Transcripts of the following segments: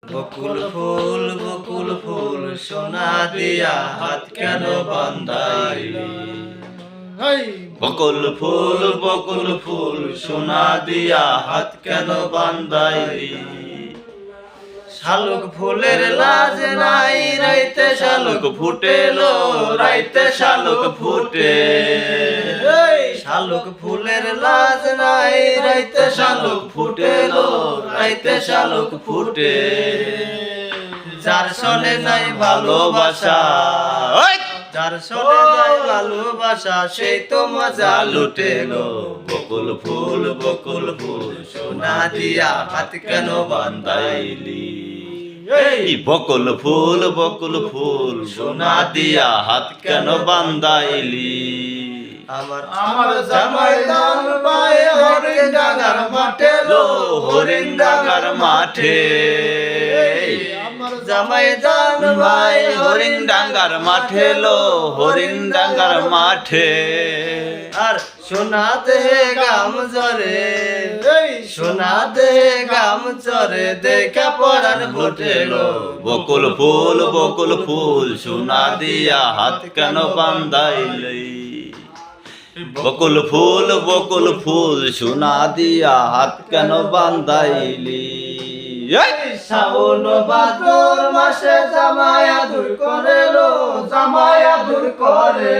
বকুল ফুল সোনা দিয়া হাত কেন বান্ধাইলি? বকুল ফুল সোনা দিয়া হাত কেন বান্ধাইলি? শালুক ফুলের লাজ নাই, রাইতে শালুক ফুটেলো, রাইতে শালুক ফুটে। শালুক ফুলের লাজ নাই, রাইতে শালুক ফুটেলো, রাইতে শালুক ফুটে। যার সনে নাই ভালোবাসা, যার সনে নাই ভালোবাসা, সেই তো মজা লুটেলো। বকুল ফুল সোনা দিয়া হাত কেন বান্ধাইলি? বকুল ফুল সোনা দিয়া হাত কেন বান্ধাইলি? আমার জামাই দান ভাই হরিণ ডাঙ্গার মাঠে লো, হরিণ ডাঙ্গার মাঠে। আমার জামাই দান ভাই হরিণ ডাঙ্গার মাঠে লো, হরিণ ডাঙ্গার মাঠে। আর সোনা দেহে গাম জরে, সোনা দেহে গাম জরে, দেখা পরান ফুটেলো। বকুল ফুল সোনা দিয়া হাত কেন বান্ধাইলি? বকুল ফুল সোনা দিয়া হাত কেন বান্ধাইলি? শ্রাবণ ভাদ্র মাসে জামাই আদর করে লো, জামাই আদর করে।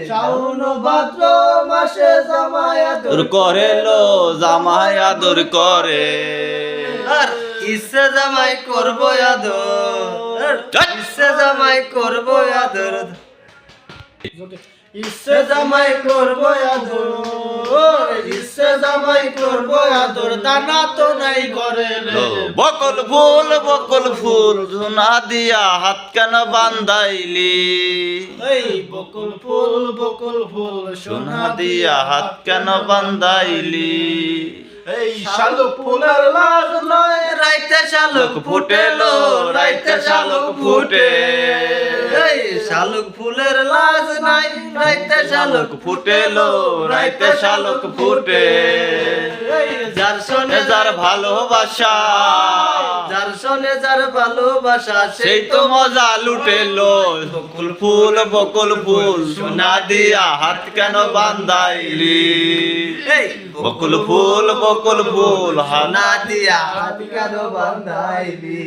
শ্রাবণ ভাদ্র মাসে জামাই আদর করে লো, জামাই আদর করে। আর ইচ্ছে জামাই করবো আদর, ইচ্ছে জামাই করবো আদর, ইচ্ছে জামাই করবো আদর, ইচ্ছে জামাই করবো আদর, দানা তো নাই করে। বকুল ফুল সোনা দিয়া হাত কেন বান্ধাইলি? বকুল ফুল সোনা দিয়া হাত কেন বান্ধাইলি? শালুক ফুলের লাজ নয়, রাইতে শালুক ফুটেলো, রাইতে শালুক ফুটে। শালুক ফুলের লাজ নাই, রাইতে শালুক ফুটেলো, রাইতে শালুক ফুটে। যার সনে যার ভালোবাসা, যার সনে যার ভালোবাসা, সেই তো মজা লুটেলো। বকুল ফুল সোনা দিয়া হাত কেন বান্ধাইলি? বকুল ফুল সোনা দিয়া হাত কেন বান্ধাইলি?